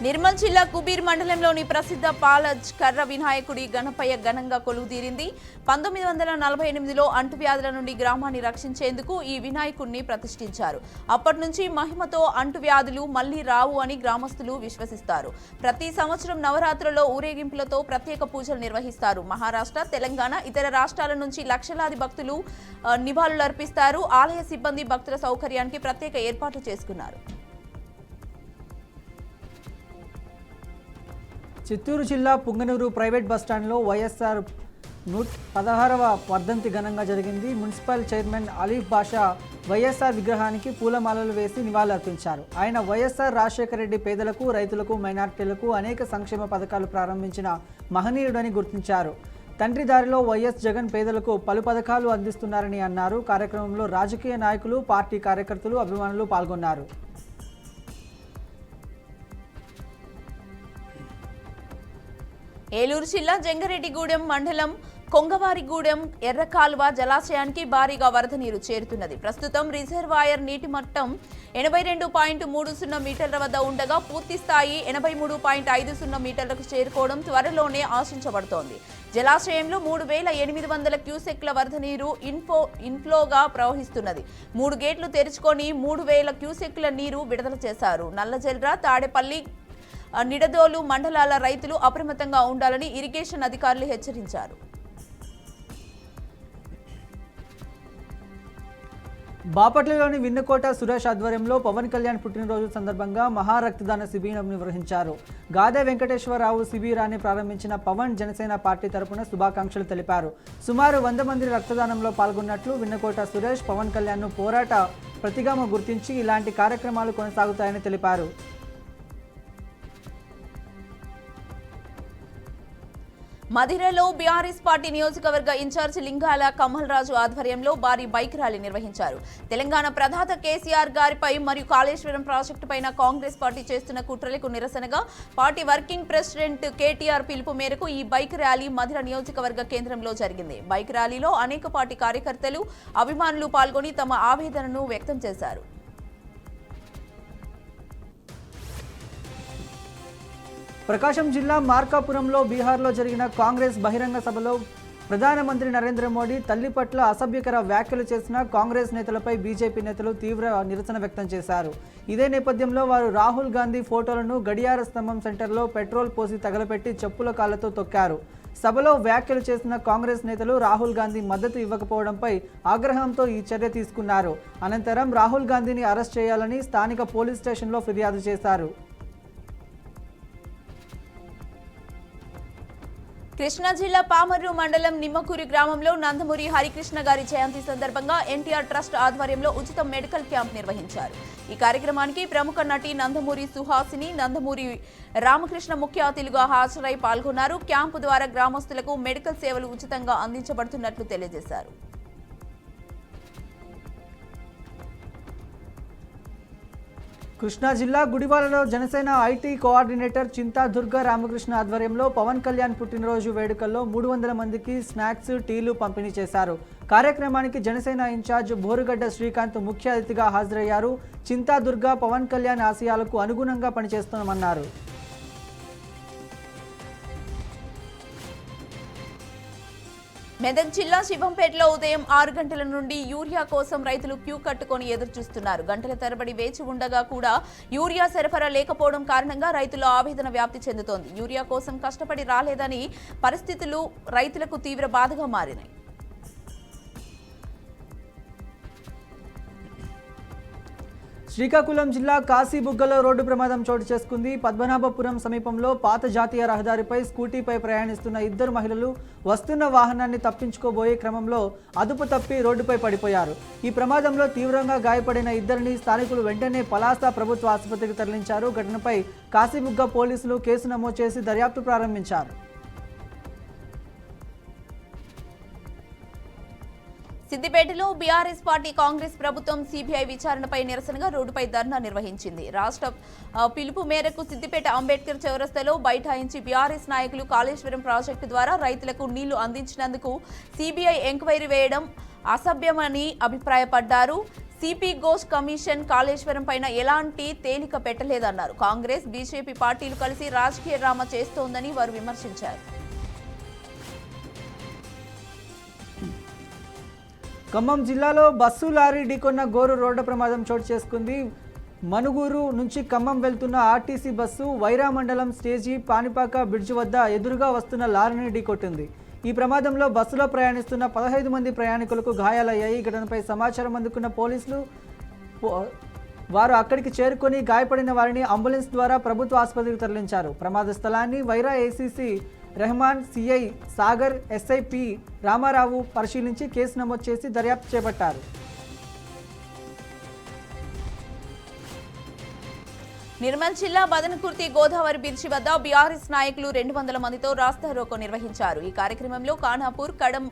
నిర్మల్ జిల్లా కుబీర్ మండలంలోని ప్రసిద్ధ పాలజ్ కర్ర వినాయకుడి గణపయ్య ఘనంగా కొలువుదీరింది. 1948లో అంటువ్యాధుల నుండి గ్రామాన్ని రక్షించేందుకు ఈ వినాయకుడిని ప్రతిష్ఠించారు. అప్పటి నుంచి మహిమతో అంటువ్యాధులు మళ్లీ రావు అని గ్రామస్తులు విశ్వసిస్తారు. ప్రతి సంవత్సరం నవరాత్రులలో ఊరేగింపులతో ప్రత్యేక పూజలు నిర్వహిస్తారు. మహారాష్ట్ర, తెలంగాణ, ఇతర రాష్ట్రాల నుంచి లక్షలాది భక్తులు నివాళులర్పిస్తారు. ఆలయ సిబ్బంది భక్తుల సౌకర్యానికి ప్రత్యేక ఏర్పాట్లు చేసుకున్నారు. చిత్తూరు జిల్లా పుంగనూరు ప్రైవేట్ బస్టాండ్లో వైఎస్ఆర్ 116వ వర్ధంతి ఘనంగా జరిగింది. మున్సిపల్ చైర్మన్ అలీఫ్ బాషా వైఎస్ఆర్ విగ్రహానికి పూలమాలలు వేసి నివాళులర్పించారు. ఆయన వైఎస్ఆర్ రాజశేఖర రెడ్డి పేదలకు, రైతులకు, మైనార్టీలకు అనేక సంక్షేమ పథకాలు ప్రారంభించిన మహనీయుడని గుర్తించారు. తండ్రి దారిలో వైఎస్ జగన్ పేదలకు పలు పథకాలు అందిస్తున్నారని అన్నారు. కార్యక్రమంలో రాజకీయ నాయకులు, పార్టీ కార్యకర్తలు, అభిమానులు పాల్గొన్నారు. ఏలూరు జిల్లా జంగారెడ్డిగూడెం మండలం కొంగవారిగూడెం ఎర్రకాలువ జలాశయానికి భారీగా వరద నీరు చేరుతున్నది. ప్రస్తుతం రిజర్వాయర్ నీటి మట్టం 82.30 మీటర్ల వద్ద ఉండగా పూర్తి స్థాయి 83.50 మీటర్లకు చేరుకోవడం త్వరలోనే ఆశించబడుతోంది. జలాశయంలో 3800 క్యూసెక్ల వరద నీరు ఇన్ఫ్లోగా ప్రవహిస్తున్నది. 3 గేట్లు తెరుచుకొని 3000 క్యూసెక్ల నీరు విడుదల చేశారు. నల్లజెల్ర, తాడేపల్లి, నిడదోలు మండలాల రైతులు అప్రమత్తంగా ఉండాలని ఇరిగేషన్ అధికారులు హెచ్చరించారు. బాపట్లలోని విన్నకోట సురేష్ ఆధ్వర్యంలో పవన్ కళ్యాణ్ పుట్టినరోజు సందర్భంగా మహారక్తదాన శిబిరం నిర్వహించారు. గాదే వెంకటేశ్వరరావు శిబిరాన్ని ప్రారంభించిన పవన్ జనసేన పార్టీ తరపున శుభాకాంక్షలు తెలిపారు. సుమారు 100 మంది రక్తదానంలో పాల్గొన్నట్లు విన్నకోట సురేష్ పవన్ కళ్యాణ్ను పోరాట ప్రతిగామ గుర్తించి ఇలాంటి కార్యక్రమాలు కొనసాగుతాయని తెలిపారు. మధిరలో బీఆర్ఎస్ పార్టీ నియోజకవర్గ ఇన్ఛార్జ్ లింగాల కమల్ రాజు ఆధ్వర్యంలో భారీ బైక్ ర్యాలీ నిర్వహించారు. తెలంగాణ ప్రధాత కేసీఆర్ గారిపై మరియు కాళేశ్వరం ప్రాజెక్టు పైన కాంగ్రెస్ పార్టీ చేస్తున్న కుట్రలకు నిరసనగా పార్టీ వర్కింగ్ ప్రెసిడెంట్ కేటీఆర్ పిలుపు మేరకు ఈ బైక్ ర్యాలీ మధిర నియోజకవర్గ కేంద్రంలో జరిగింది. బైక్ ర్యాలీలో అనేక పార్టీ కార్యకర్తలు, అభిమానులు పాల్గొని తమ ఆవేదనను వ్యక్తం చేశారు. ప్రకాశం జిల్లా మార్కాపురంలో బీహార్లో జరిగిన కాంగ్రెస్ బహిరంగ సభలో ప్రధానమంత్రి నరేంద్ర మోడీ తల్లి పట్ల అసభ్యకర వ్యాఖ్యలు చేసిన కాంగ్రెస్ నేతలపై బీజేపీ నేతలు తీవ్ర నిరసన వ్యక్తం చేశారు. ఇదే నేపథ్యంలో వారు రాహుల్ గాంధీ ఫోటోలను గడియార స్తంభం సెంటర్లో పెట్రోల్ పోసి తగలపెట్టి చెప్పుల కాళ్లతో తొక్కారు. సభలో వ్యాఖ్యలు చేసిన కాంగ్రెస్ నేతలు రాహుల్ గాంధీ మద్దతు ఇవ్వకపోవడంపై ఆగ్రహంతో ఈ చర్య తీసుకున్నారు. అనంతరం రాహుల్ గాంధీని అరెస్ట్ చేయాలని స్థానిక పోలీస్ స్టేషన్లో ఫిర్యాదు చేశారు. కృష్ణా జిల్లా పామర్రు మండలం నిమ్మకూరి గ్రామంలో నందమూరి హరికృష్ణ గారి జయంతి సందర్భంగా ఎన్టీఆర్ ట్రస్ట్ ఆధ్వర్యంలో ఉచిత మెడికల్ క్యాంప్ నిర్వహించారు. ఈ కార్యక్రమానికి ప్రముఖ నటి నందమూరి సుహాసిని, నందమూరి రామకృష్ణ ముఖ్య అతిథులుగా హాజరై పాల్గొన్నారు. క్యాంపు ద్వారా గ్రామస్తులకు మెడికల్ సేవలు ఉచితంగా అందించబడుతున్నట్లు తెలియజేశారు. కృష్ణా జిల్లా గుడివాడలో జనసేన ఐటీ కోఆర్డినేటర్ చింతా దుర్గా రామకృష్ణ ఆధ్వర్యంలో పవన్ కళ్యాణ్ పుట్టినరోజు వేడుకల్లో 300 మందికి స్నాక్స్, టీలు పంపిణీ చేశారు. కార్యక్రమానికి జనసేన ఇన్ఛార్జ్ బోరుగడ్డ శ్రీకాంత్ ముఖ్య అతిథిగా హాజరయ్యారు. చింతా దుర్గా పవన్ కళ్యాణ్ ఆశయాలకు అనుగుణంగా పనిచేస్తున్నామన్నారు. మెదక్ జిల్లా శివంపేటలో ఉదయం 6 గంటల నుండి యూరియా కోసం రైతులు క్యూ కట్టుకొని ఎదురుచూస్తున్నారు. గంటల తరబడి వేచి ఉండగా కూడా యూరియా సరఫరా లేకపోవడం కారణంగా రైతుల ఆవేదన వ్యాప్తి చెందుతోంది. యూరియా కోసం కష్టపడి రాలేదని పరిస్థితులు రైతులకు తీవ్ర బాధగా మారినాయి. శ్రీకాకుళం జిల్లా కాశీబుగ్గలో రోడ్డు ప్రమాదం చోటు చేసుకుంది. పద్మనాభపురం సమీపంలో పాత జాతీయ రహదారిపై స్కూటీపై ప్రయాణిస్తున్న 2 మహిళలు వస్తున్న వాహనాన్ని తప్పించుకోబోయే క్రమంలో అదుపు తప్పి రోడ్డుపై పడిపోయారు. ఈ ప్రమాదంలో తీవ్రంగా గాయపడిన 2ని స్థానికులు వెంటనే పలాస ప్రభుత్వ ఆసుపత్రికి తరలించారు. ఘటనపై కాశీబుగ్గ పోలీసులు కేసు నమోదు చేసి దర్యాప్తు ప్రారంభించారు. సిద్దిపేటలో బీఆర్ఎస్ పార్టీ కాంగ్రెస్ ప్రభుత్వం సిబిఐ విచారణపై నిరసనగా రోడ్డుపై ధర్నా నిర్వహించింది. రాష్ట్ర పిలుపు మేరకు సిద్దిపేట అంబేద్కర్ చౌరస్తాలో బైఠాయించి బీఆర్ఎస్ నాయకులు కాళేశ్వరం ప్రాజెక్టు ద్వారా రైతులకు నీళ్లు అందించినందుకు సిబిఐ ఎంక్వైరీ వేయడం అసభ్యమని అభిప్రాయపడ్డారు. సిపి ఘోష్ కమిషన్ కాళేశ్వరం పైన ఎలాంటి తేలిక పెట్టలేదన్నారు. కాంగ్రెస్ బీజేపీ పార్టీలు కలిసి రాజకీయ డ్రామా చేస్తోందని వారు విమర్శించారు. ఖమ్మం జిల్లాలో బస్సు లారీ ఢీకొన్న ఘోర రోడ్డు ప్రమాదం చోటు చేసుకుంది. మనుగూరు నుంచి ఖమ్మం వెళ్తున్న ఆర్టీసీ బస్సు వైరా మండలం స్టేజీ పానిపాక బ్రిడ్జ్ వద్ద ఎదురుగా వస్తున్న లారీని ఢీకొట్టింది. ఈ ప్రమాదంలో బస్సులో ప్రయాణిస్తున్న 15 మంది ప్రయాణికులకు గాయాలయ్యాయి. ఈ ఘటనపై సమాచారం అందుకున్న పోలీసులు వారు అక్కడికి చేరుకొని గాయపడిన వారిని అంబులెన్స్ ద్వారా ప్రభుత్వ ఆసుపత్రికి తరలించారు. ప్రమాద స్థలాన్ని Wyra ACP Rahman, CI Sagar, SI P Ramarao పరిశీలించి కేసు నమోదు చేసి దర్యాప్తు చేపట్టారు. నిర్మల్ జిల్లా బదనకుర్తి గోదావరి బ్రిడ్జి వద్ద బీఆర్ఎస్ నాయకులు 200 మందితో రాస్తా రోకో నిర్వహించారు. ఈ కార్యక్రమంలో ఖానాపూర్, కడం,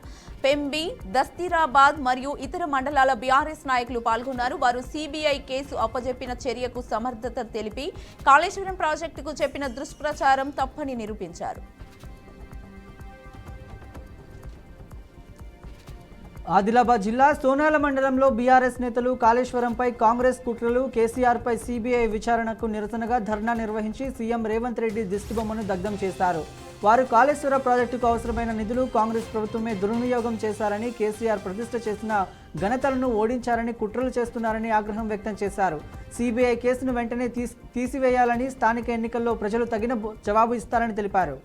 పెంబి, దస్తీరాబాద్ మరియు ఇతర మండలాల బీఆర్ఎస్ నాయకులు పాల్గొన్నారు. వారు సిబిఐ కేసు అప్పజెప్పిన చర్యకు సమర్థత తెలిపి కాళేశ్వరం ప్రాజెక్టుకు చెప్పిన దుష్ప్రచారం తప్పని నిరూపించారు. ఆదిలాబాద్ జిల్లా సోనాల మండలంలో బీఆర్ఎస్ నేతలు కాళేశ్వరంపై కాంగ్రెస్ కుట్రలు, కేసీఆర్పై సిబిఐ విచారణకు నిరసనగా ధర్నా నిర్వహించి సీఎం రేవంత్ రెడ్డి దిష్టిబొమ్మను దగ్ధం చేశారు. వారు కాళేశ్వర ప్రాజెక్టుకు అవసరమైన నిధులు కాంగ్రెస్ ప్రభుత్వమే దుర్వినియోగం చేశారని, కేసీఆర్ ప్రతిష్ఠ చేసిన ఘనతలను ఓడించారని కుట్రలు చేస్తున్నారని ఆగ్రహం వ్యక్తం చేశారు. సిబిఐ కేసును వెంటనే తీసివేయాలని, స్థానిక ఎన్నికల్లో ప్రజలు తగిన జవాబు ఇస్తారని తెలిపారు.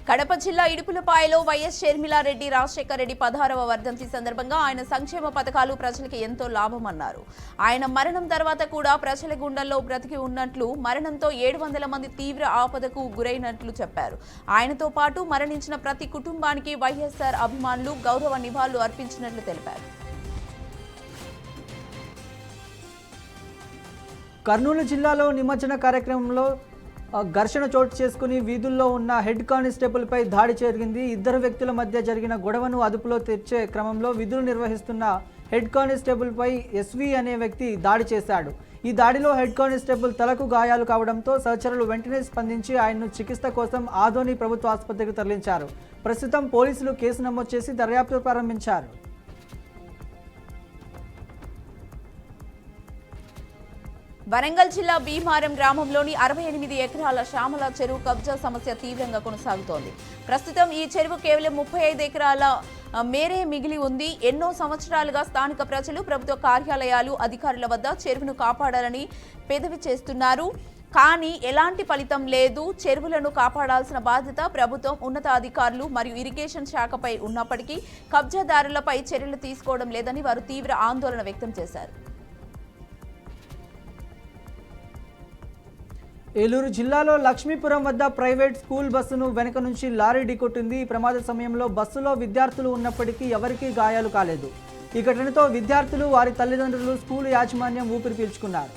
కడప జిల్లా ఇడుపులపాయలో వైఎస్ షర్మిలారెడ్డి రాజశేఖర రెడ్డి 16వ వర్ధంతి సందర్భంగా ఆయన సంక్షేమ పథకాలు ప్రజలకు ఎంతో లాభమన్నారు. ఆయన మరణం తర్వాత కూడా ప్రజల గుండెల్లో బ్రతికి ఉన్నట్లు, మరణంతో 700 మంది తీవ్ర ఆపదకు గురైనట్లు చెప్పారు. ఆయనతో పాటు మరణించిన ప్రతి కుటుంబానికి వైఎస్ఆర్ అభిమానులు గౌరవ నివాళులు అర్పించినట్లు తెలిపారు. కర్నూలు జిల్లాలో నిమజ్జన కార్యక్రమంలో ఘర్షణ చోటు చేసుకుని వీధుల్లో ఉన్న హెడ్ కానిస్టేబుల్పై దాడి జరిగింది. 2 వ్యక్తుల మధ్య జరిగిన గొడవను అదుపులో తెచ్చే క్రమంలో విధులు నిర్వహిస్తున్న హెడ్ కానిస్టేబుల్పై ఎస్వి అనే వ్యక్తి దాడి చేశాడు. ఈ దాడిలో హెడ్ కానిస్టేబుల్ తలకు గాయాలు కావడంతో సహచరులు వెంటనే స్పందించి ఆయన్ను చికిత్స కోసం ఆదోని ప్రభుత్వ ఆసుపత్రికి తరలించారు. ప్రస్తుతం పోలీసులు కేసు నమోదు చేసి దర్యాప్తు ప్రారంభించారు. వరంగల్ జిల్లా భీమారం గ్రామంలోని 68 ఎకరాల శ్యామల చెరువు కబ్జా సమస్య తీవ్రంగా కొనసాగుతోంది. ప్రస్తుతం ఈ చెరువు కేవలం 35 ఎకరాల మేరే మిగిలి ఉంది. ఎన్నో సంవత్సరాలుగా స్థానిక ప్రజలు, ప్రభుత్వ కార్యాలయాలు, అధికారుల వద్ద చెరువును కాపాడాలని పెదవి చేస్తున్నారు. కానీ ఎలాంటి ఫలితం లేదు. చెరువులను కాపాడాల్సిన బాధ్యత ప్రభుత్వం, ఉన్నతాధికారులు మరియు ఇరిగేషన్ శాఖపై ఉన్నప్పటికీ కబ్జాదారులపై చర్యలు తీసుకోవడం లేదని వారు తీవ్ర ఆందోళన వ్యక్తం చేశారు. ఏలూరు జిల్లాలో లక్ష్మీపురం వద్ద ప్రైవేట్ స్కూల్ బస్సును వెనుక నుంచి లారీ ఢీకొట్టింది. ఈ ప్రమాద సమయంలో బస్సులో విద్యార్థులు ఉన్నప్పటికీ ఎవరికీ గాయాలు కాలేదు. ఈ ఘటనతో విద్యార్థులు, వారి తల్లిదండ్రులు, స్కూల్ యాజమాన్యం ఊపిరి పీల్చుకున్నారు.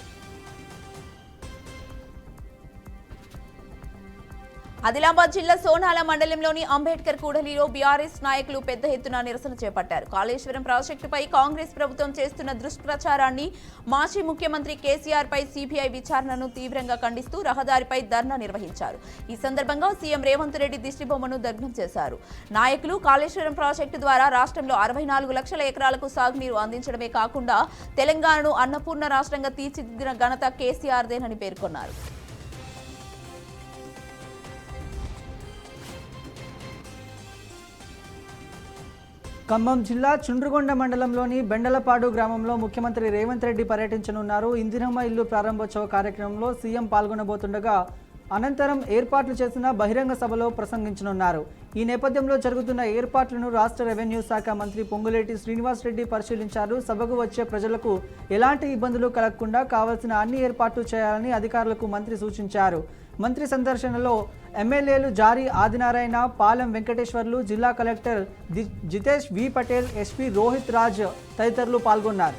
ఆదిలాబాద్ జిల్లా సోనాల మండలంలోని అంబేద్కర్ కూడలిలో బీఆర్ఎస్ నాయకులు పెద్ద ఎత్తున నిరసన చేపట్టారు. కాళేశ్వరం ప్రాజెక్టుపై కాంగ్రెస్ ప్రభుత్వం చేస్తున్న దుష్ప్రచారాన్ని, మాజీ ముఖ్యమంత్రి కేసీఆర్ పై సిబిఐ విచారణను తీవ్రంగా ఖండిస్తూ రహదారిపై ధర్నా నిర్వహించారు. ఈ సందర్భంగా సీఎం రేవంత్ రెడ్డి దిష్టిబొమ్మను దగ్ధం చేశారు. నాయకులు కాళేశ్వరం ప్రాజెక్టు ద్వారా రాష్ట్రంలో 64 లక్షల ఎకరాలకు సాగునీరు అందించడమే కాకుండా తెలంగాణను అన్నపూర్ణ రాష్ట్రంగా తీర్చిదిద్దిన ఘనత కేసీఆర్దేనని పేర్కొన్నారు. ఖమ్మం జిల్లా చుండ్రుగొండ మండలంలోని బెండలపాడు గ్రామంలో ముఖ్యమంత్రి రేవంత్ రెడ్డి పర్యటించనున్నారు. ఇందిరమ్మ ఇల్లు ప్రారంభోత్సవ కార్యక్రమంలో సీఎం పాల్గొనబోతుండగా అనంతరం ఏర్పాట్లు చేసిన బహిరంగ సభలో ప్రసంగించనున్నారు. ఈ నేపథ్యంలో జరుగుతున్న ఏర్పాట్లను రాష్ట్ర రెవెన్యూ శాఖ మంత్రి పొంగులేటి శ్రీనివాస్ రెడ్డి పరిశీలించారు. సభకు వచ్చే ప్రజలకు ఎలాంటి ఇబ్బందులు కలగకుండా కావాల్సిన అన్ని ఏర్పాట్లు చేయాలని అధికారులకు మంత్రి సూచించారు. మంత్రి సందర్శనలో ఎమ్మెల్యేలు జారీ ఆదినారాయణ, పాలెం వెంకటేశ్వర్లు, జిల్లా కలెక్టర్ జితేష్ వి పటేల్, ఎస్పీ రోహిత్ రాజ్ తదితరులు పాల్గొన్నారు.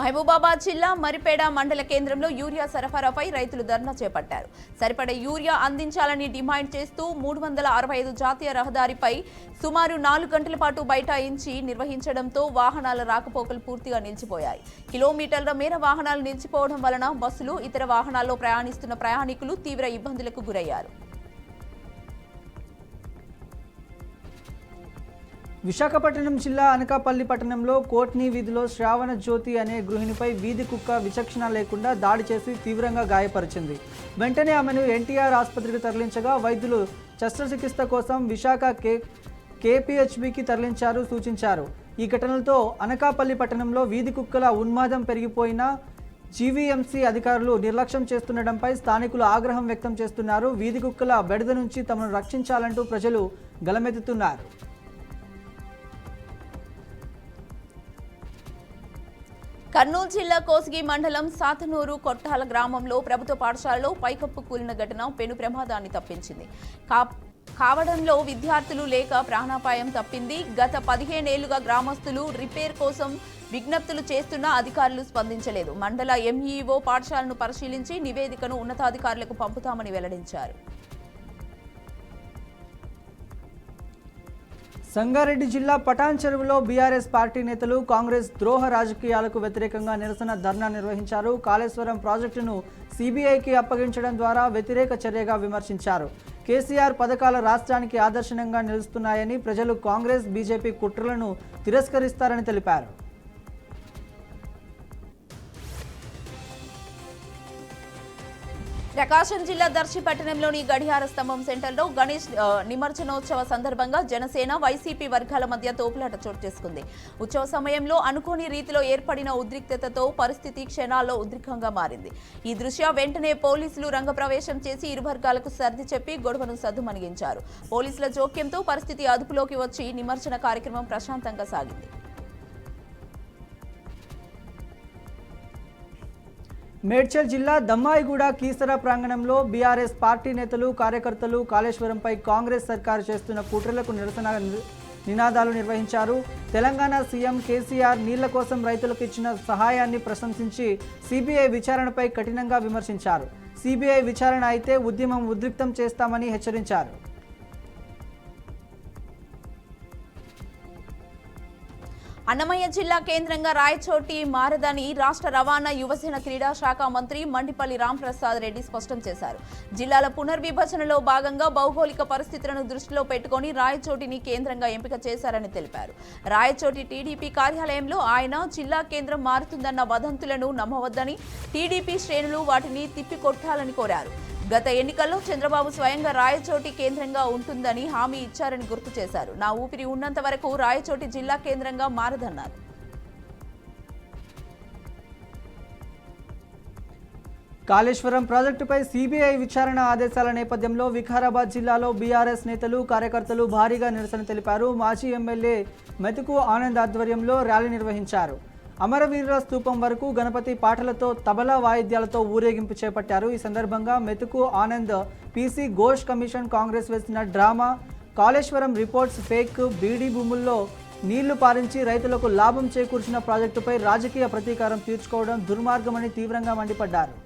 మహబూబాబాద్ జిల్లా మరిపేడ మండల కేంద్రంలో యూరియా సరఫరాపై రైతులు ధర్నా చేపట్టారు. సరిపడే యూరియా అందించాలని డిమాండ్ చేస్తూ 365 జాతీయ రహదారిపై సుమారు 4 గంటల పాటు బైఠాయించి నిర్వహించడంతో వాహనాల రాకపోకలు పూర్తిగా నిలిచిపోయాయి. కిలోమీటర్ల మేర వాహనాలు నిలిచిపోవడం వలన బస్సులు, ఇతర వాహనాల్లో ప్రయాణిస్తున్న ప్రయాణికులు తీవ్ర ఇబ్బందులకు గురయ్యారు. విశాఖపట్నం జిల్లా అనకాపల్లి పట్టణంలో కోట్ని వీధిలో శ్రావణ జ్యోతి అనే గృహిణిపై వీధి కుక్క విచక్షణ లేకుండా దాడి చేసి తీవ్రంగా గాయపరిచింది. వెంటనే ఆమెను ఎన్టీఆర్ ఆసుపత్రికి తరలించగా వైద్యులు శస్త్రచికిత్స కోసం విశాఖ కేపీహెచ్బికి సూచించారు. ఈ ఘటనలతో అనకాపల్లి పట్టణంలో వీధి కుక్కల ఉన్మాదం పెరిగిపోయినా జీవీఎంసీ అధికారులు నిర్లక్ష్యం చేస్తుండటంపై స్థానికులు ఆగ్రహం వ్యక్తం చేస్తున్నారు. వీధి కుక్కల బెడద నుంచి తమను రక్షించాలంటూ ప్రజలు గలమెత్తుతున్నారు. కర్నూలు జిల్లా కోసిగి మండలం సాతనూరు కొట్టాల గ్రామంలో ప్రభుత్వ పాఠశాలలో పైకప్పు కూలిన ఘటన పెను ప్రమాదాన్ని తప్పించింది. కావడంలో విద్యార్థులు లేక ప్రాణాపాయం తప్పింది. గత 15 ఏళ్లుగా గ్రామస్తులు రిపేర్ కోసం విజ్ఞప్తులు చేస్తున్నా అధికారులు స్పందించలేదు. మండల ఎంఈఓ పాఠశాలను పరిశీలించి నివేదికను ఉన్నతాధికారులకు పంపుతామని వెల్లడించారు. సంగారెడ్డి జిల్లా పటాన్ చెరువులో బీఆర్ఎస్ పార్టీ నేతలు కాంగ్రెస్ ద్రోహ రాజకీయాలకు వ్యతిరేకంగా నిరసన ధర్నా నిర్వహించారు. కాళేశ్వరం ప్రాజెక్టును సిబిఐకి అప్పగించడం ద్వారా వ్యతిరేక చర్యగా విమర్శించారు. కేసీఆర్ పథకాల రాష్ట్రానికి ఆదర్శంగా నిలుస్తున్నాయని, ప్రజలు కాంగ్రెస్ బీజేపీ కుట్రలను తిరస్కరిస్తారని తెలిపారు. ప్రకాశం జిల్లా దర్శి పట్టణంలోని గడియార స్తంభం సెంటర్లో గణేష్ నిమజ్జనోత్సవ సందర్భంగా జనసేన, వైసీపీ వర్గాల మధ్య తోపులాట చోటు చేసుకుంది. ఉత్సవ సమయంలో అనుకోని రీతిలో ఏర్పడిన ఉద్రిక్తతతో పరిస్థితి క్షణాల్లో ఉద్రిక్తంగా మారింది. ఈ దృష్ట్యా వెంటనే పోలీసులు రంగప్రవేశం చేసి ఇరు వర్గాలకు సర్ది చెప్పి గొడవను సద్దుమణిగించారు. పోలీసుల జోక్యంతో పరిస్థితి అదుపులోకి వచ్చి నిమజ్జన కార్యక్రమం ప్రశాంతంగా సాగింది. మేడ్చల్ జిల్లా దమ్మాయిగూడ కీసర ప్రాంగణంలో బీఆర్ఎస్ పార్టీ నేతలు, కార్యకర్తలు కాళేశ్వరంపై కాంగ్రెస్ సర్కారు చేస్తున్న కుట్రలకు నిరసన నినాదాలు నిర్వహించారు. తెలంగాణ సీఎం కేసీఆర్ నీళ్ల కోసం రైతులకు ఇచ్చిన సహాయాన్ని ప్రశంసించి సిబిఐ విచారణపై కఠినంగా విమర్శించారు. సిబిఐ విచారణ అయితే ఉద్యమం ఉద్రిక్తం చేస్తామని హెచ్చరించారు. అన్నమయ్య జిల్లా కేంద్రంగా రాయచోటి మారదని రాష్ట్ర రవాణా, యువసేన, క్రీడా శాఖ మంత్రి మండిపల్లి రాంప్రసాద్ రెడ్డి స్పష్టం చేశారు. జిల్లాల పునర్విభజనలో భాగంగా భౌగోళిక పరిస్థితులను దృష్టిలో పెట్టుకుని రాయచోటిని కేంద్రంగా ఎంపిక చేశారని తెలిపారు. రాయచోటి టీడీపీ కార్యాలయంలో ఆయన జిల్లా కేంద్రం మారుతుందన్న వదంతులను నమ్మవద్దని, టీడీపీ శ్రేణులు వాటిని తిప్పికొట్టాలని కోరారు. గత ఎన్నికల్లో చంద్రబాబు స్వయంగా రాయచోటి కేంద్రంగా ఉంటుందని హామీ ఇచ్చారని గుర్తు చేశారు. నా ఊపిరి ఉన్నంత వరకు రాయచోటి జిల్లా కేంద్రంగా మారదన్నారు. కాళేశ్వరం ప్రాజెక్టుపై సిబిఐ విచారణ ఆదేశాల నేపథ్యంలో వికారాబాద్ జిల్లాలో బీఆర్ఎస్ నేతలు, కార్యకర్తలు భారీగా నిరసన తెలిపారు. మాజీ ఎమ్మెల్యే మెతుకు ఆనంద్ ఆధ్వర్యంలో ర్యాలీ నిర్వహించారు. అమరవీరుల స్తూపం వరకు గణపతి పాటలతో, తబలా వాయిద్యాలతో ఊరేగింపు చేపట్టారు. ఈ సందర్భంగా మెతుకు ఆనంద్ పీసీ ఘోష్ కమిషన్ కాంగ్రెస్ వేసిన డ్రామా, కాళేశ్వరం రిపోర్ట్స్ ఫేక్, బీడీ భూముల్లో నీళ్లు పారించి రైతులకు లాభం చేకూర్చిన ప్రాజెక్టుపై రాజకీయ ప్రతీకారం తీర్చుకోవడం దుర్మార్గమని తీవ్రంగా మండిపడ్డారు.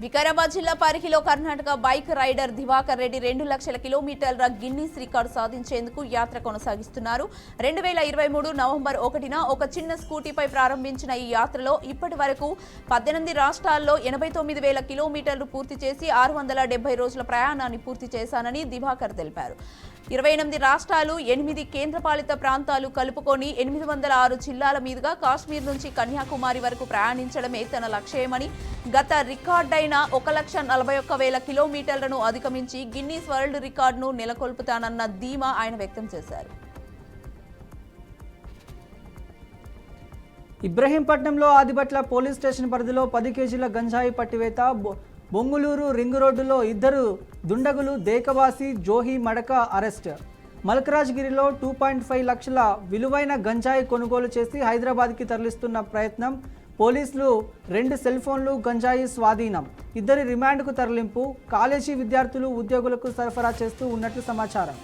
వికారాబాద్ జిల్లా పరిగిలో కర్ణాటక బైక్ రైడర్ దివాకర్ రెడ్డి 2 లక్షల కిలోమీటర్ల గిన్నీస్ రికార్డు సాధించేందుకు యాత్ర కొనసాగిస్తున్నారు. 2023 నవంబర్ 1న ఒక చిన్న స్కూటీపై ప్రారంభించిన ఈ యాత్రలో ఇప్పటి వరకు 18 రాష్ట్రాల్లో 89,000 కిలోమీటర్లు పూర్తి చేసి 670 రోజుల ప్రయాణాన్ని పూర్తి చేశానని దివాకర్ తెలిపారు. 28 రాష్ట్రాలు, 8 కేంద్రపాలిత ప్రాంతాలు కలుపుకొని 806 జిల్లాల మీదుగా కాశ్మీర్ నుంచి కన్యాకుమారి వరకు ప్రయాణించడమే తన లక్ష్యమని, గత రికార్డైన 1,41,000 కిలోమీటర్లను అధిగమించి గిన్నీస్ వరల్డ్ రికార్డును నెలకొల్పుతానన్న ధీమా ఆయన వ్యక్తం చేశారు. ఇబ్రహీంపట్నంలో ఆదిబట్ల పోలీస్ స్టేషన్ పరిధిలో 10 కేజీల గంజాయి పట్టివేత. బొంగులూరు రింగ్ రోడ్డులో 2 దుండగులు దేకవాసి, జోహి మడక అరెస్ట్. మల్కరాజ్గిరిలో 2.5 లక్షల విలువైన గంజాయి కొనుగోలు చేసి హైదరాబాద్కి తరలిస్తున్న ప్రయత్నం. పోలీసులు 2 సెల్ ఫోన్లు, గంజాయి స్వాధీనం. 2 రిమాండ్కు తరలింపు. కాలేజీ విద్యార్థులు, ఉద్యోగులకు సరఫరా చేస్తూ ఉన్నట్లు సమాచారం.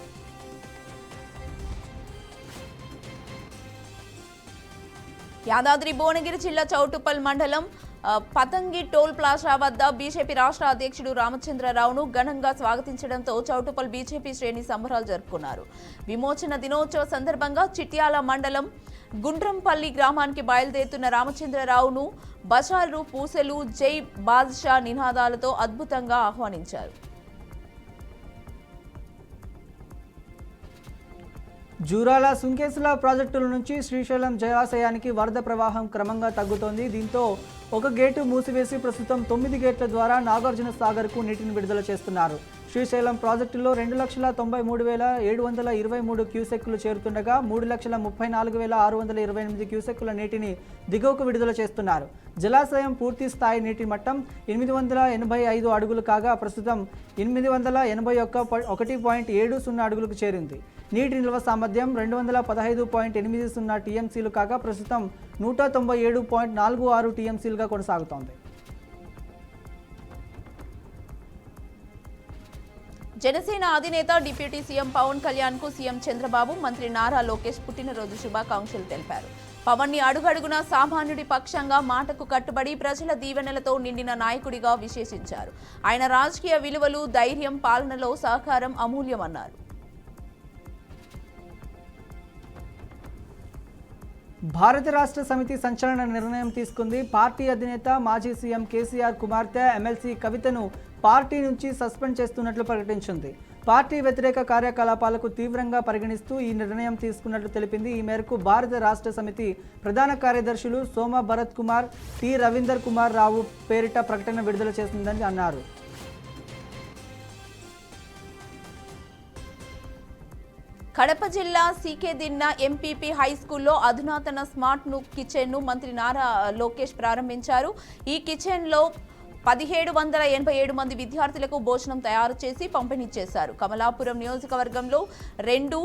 యాదాద్రి భువనగిరి జిల్లా చౌటుప్పల్ మండలం పతంగి టోల్ ప్లాజా వద్ద బీజేపీ రాష్ట్ర అధ్యక్షుడు రామచంద్రరావును ఘనంగా స్వాగతించడంతో చౌటుప్పల్ బీజేపీ శ్రేణి సంబరాలు జరుపుకున్నారు. విమోచన దినోత్సవ సందర్భంగా చిట్యాల మండలం గుండ్రంపల్లి గ్రామానికి బయలుదేరుతున్న రామచంద్రరావును బజార్లు పూసలు జై బాద్షా నినాదాలతో అద్భుతంగా ఆహ్వానించారు. జూరాల సుంకేసుల ప్రాజెక్టుల నుంచి శ్రీశైలం జలాశయానికి వరద ప్రవాహం క్రమంగా తగ్గుతోంది. దీంతో ఒక గేటు మూసివేసి ప్రస్తుతం 9 గేట్ల ద్వారా నాగార్జున సాగర్కు నీటిని విడుదల చేస్తున్నారు. శ్రీశైలం ప్రాజెక్టులో 2,93,723 క్యూసెక్కులు చేరుతుండగా 3,34,628 క్యూసెక్కుల నీటిని దిగువకు విడుదల చేస్తున్నారు. జలాశయం పూర్తి స్థాయి నీటి మట్టం 885 అడుగులు కాగా ప్రస్తుతం 881.70 అడుగులకు చేరింది. నీటి నిల్వ సామర్థ్యం 215.80 టీఎంసీలు కాగా ప్రస్తుతం 197.46 టీఎంసీలుగా కొనసాగుతోంది. జనసేన అధినేత డిప్యూటీ సీఎం పవన్ కళ్యాణ్ కు సీఎం చంద్రబాబు, మంత్రి నారా లోకేష్ పుట్టినరోజు శుభాకాంక్షలు తెలిపారు. పవన్ ని అడుగడుగునా సామాన్యుడి పక్షంగా మాటకు కట్టుబడి ప్రజల దీవెనలతో నిండిన నాయకుడిగా విశేషించారు. ఆయన రాజకీయ విలువలు, ధైర్యం, పాలనలో సహకారం అమూల్యమన్నారు. భారత రాష్ట్ర సమితి సంచలన నిర్ణయం తీసుకుంది. పార్టీ అధినేత మాజీ సీఎం కేసీఆర్ కుమార్తె ఎమ్మెల్సీ కవితను పార్టీ నుంచి సస్పెండ్ చేస్తున్నట్లు ప్రకటించింది. పార్టీ వ్యతిరేక కార్యకలాపాలకు తీవ్రంగా పరిగణిస్తూ ఈ నిర్ణయం తీసుకున్నట్లు తెలిపింది. ఈ మేరకు భారత రాష్ట్ర సమితి ప్రధాన కార్యదర్శులు సోమ భరత్ కుమార్, టి రవీందర్ కుమార్ రావు పేరిట ప్రకటన విడుదల చేసిందని అన్నారు. కడప జిల్లా సీకేదిన్న ఎంపీపీ హై స్కూల్లో అధునాతన స్మార్ట్ కిచెన్ ను మంత్రి నారా లోకేష్ ప్రారంభించారు. ఈ కిచెన్ లో 1787 మంది విద్యార్థులకు భోజనం తయారు చేసి పంపిణీ చేశారు. కమలాపురం నియోజకవర్గంలో 2,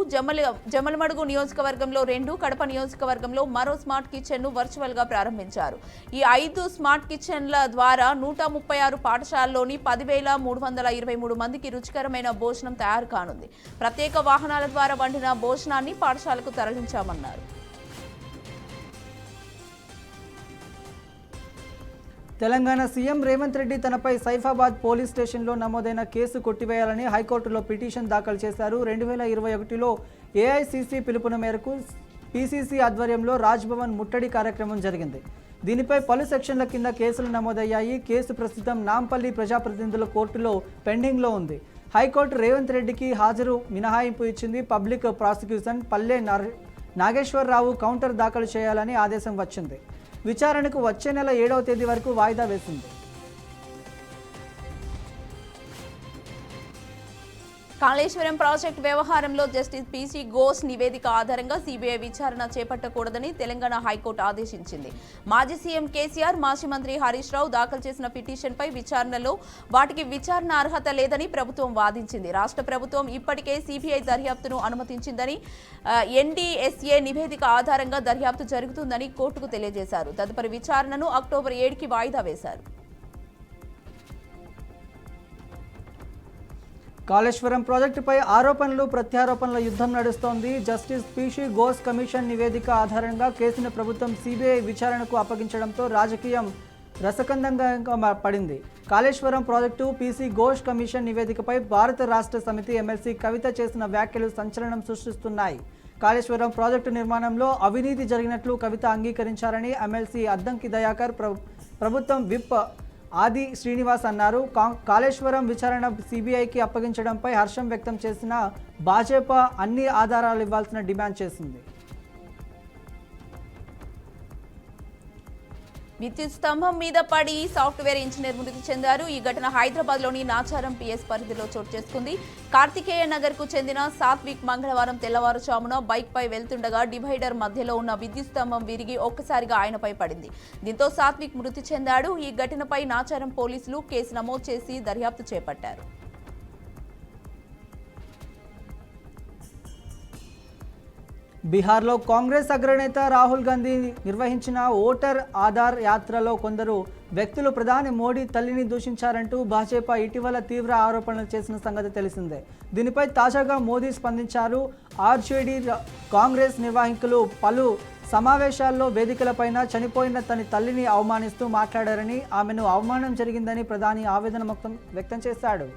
జమలమడుగు నియోజకవర్గంలో 2, కడప నియోజకవర్గంలో మరో స్మార్ట్ కిచెన్ ను వర్చువల్ గా ప్రారంభించారు. ఈ 5 స్మార్ట్ కిచెన్ల ద్వారా 136 పాఠశాలల్లోని 10,323 మందికి రుచికరమైన భోజనం తయారు కానుంది. ప్రత్యేక వాహనాల ద్వారా వండిన భోజనాన్ని పాఠశాలకు తరలించామన్నారు. తెలంగాణ సీఎం రేవంత్ రెడ్డి తనపై సైఫాబాద్ పోలీస్ స్టేషన్లో నమోదైన కేసు కొట్టివేయాలని హైకోర్టులో పిటిషన్ దాఖలు చేశారు. 2021లో ఏఐసీసీ పిలుపున మేరకు పీసీసీ ఆధ్వర్యంలో రాజ్భవన్ ముట్టడి కార్యక్రమం జరిగింది. దీనిపై పలు సెక్షన్ల కింద కేసులు నమోదయ్యాయి. కేసు ప్రస్తుతం నాంపల్లి ప్రజాప్రతినిధుల కోర్టులో పెండింగ్లో ఉంది. హైకోర్టు రేవంత్ రెడ్డికి హాజరు మినహాయింపు ఇచ్చింది. పబ్లిక్ ప్రాసిక్యూషన్ పల్లె నాగేశ్వరరావు కౌంటర్ దాఖలు చేయాలని ఆదేశం వచ్చింది. విచారణకు వచ్చే నెల 7వ తేదీ వరకు వాయిదా వేసింది. కాళేశ్వరం ప్రాజెక్టు వ్యవహారంలో జస్టిస్ పీసీ ఘోష్ నివేదిక ఆధారంగా సీబీఐ విచారణ చేపట్టకూడదని తెలంగాణ హైకోర్టు ఆదేశించింది. మాజీ సీఎం కేసీఆర్, మాజీ మంత్రి హరీష్ రావు దాఖలు చేసిన పిటిషన్పై విచారణలో వాటికి విచారణ అర్హత లేదని ప్రభుత్వం వాదించింది. రాష్ట్ర ప్రభుత్వం ఇప్పటికే సీబీఐ దర్యాప్తును అనుమతించిందని, ఎన్డీఎస్ఏ నివేదిక ఆధారంగా దర్యాప్తు జరుగుతుందని కోర్టుకు తెలియజేశారు. తదుపరి విచారణను అక్టోబర్ 7కి వాయిదా వేశారు. కాళేశ్వరం ప్రాజెక్టుపై ఆరోపణలు ప్రత్యారోపణల యుద్ధం నడుస్తోంది. జస్టిస్ పీసీ ఘోష్ కమిషన్ నివేదిక ఆధారంగా కేసును ప్రభుత్వం సీబీఐ విచారణకు అప్పగించడంతో రాజకీయం రసకందంగా పడింది. Kaleshwaram project PC Ghosh commission నివేదికపై భారత రాష్ట్ర సమితి ఎమ్మెల్సీ కవిత చేసిన వ్యాఖ్యలు సంచలనం సృష్టిస్తున్నాయి. కాళేశ్వరం ప్రాజెక్టు నిర్మాణంలో అవినీతి జరిగినట్లు కవిత అంగీకరించారని ఎమ్మెల్సీ అద్దంకి దయాకర్, ప్రభుత్వం విప్ ఆది శ్రీనివాస్ అన్నారు. కాళేశ్వరం విచారణ సీబీఐకి అప్పగించడంపై హర్షం వ్యక్తం చేసిన భాజపా అన్ని ఆధారాలు ఇవ్వాల్సిన డిమాండ్ చేసింది. విద్యుత్ స్తంభం మీద పడి సాఫ్ట్వేర్ ఇంజనీర్ మృతి చెందారు. ఈ ఘటన హైదరాబాద్లోని నాచారం పిఎస్ పరిధిలో చోటు చేసుకుంది. కార్తికేయ నగర్ కు చెందిన సాత్విక్ మంగళవారం తెల్లవారుజామున బైక్ పై వెళ్తుండగా డివైడర్ మధ్యలో ఉన్న విద్యుత్ స్తంభం విరిగి ఒక్కసారిగా ఆయనపై పడింది. దీంతో సాత్విక్ మృతి చెందాడు. ఈ ఘటనపై నాచారం పోలీసులు కేసు నమోదు చేసి దర్యాప్తు చేపట్టారు. బీహార్లో కాంగ్రెస్ అగ్రనేత రాహుల్ గాంధీ నిర్వహించిన ఓటర్ ఆధార్ యాత్రలో కొందరు వ్యక్తులు ప్రధాని మోడీ తల్లిని దూషించారంటూ భాజపా ఇటీవల తీవ్ర ఆరోపణలు చేసిన సంగతి తెలిసిందే. దీనిపై తాజాగా మోదీ స్పందించారు. ఆర్జేడీ కాంగ్రెస్ నిర్వాహకులు పలు సమావేశాల్లో వేదికలపైన చనిపోయిన తన తల్లిని అవమానిస్తూ మాట్లాడారని, ఆమెను అవమానం జరిగిందని ప్రధాని ఆవేదన వ్యక్తం చేశాడు.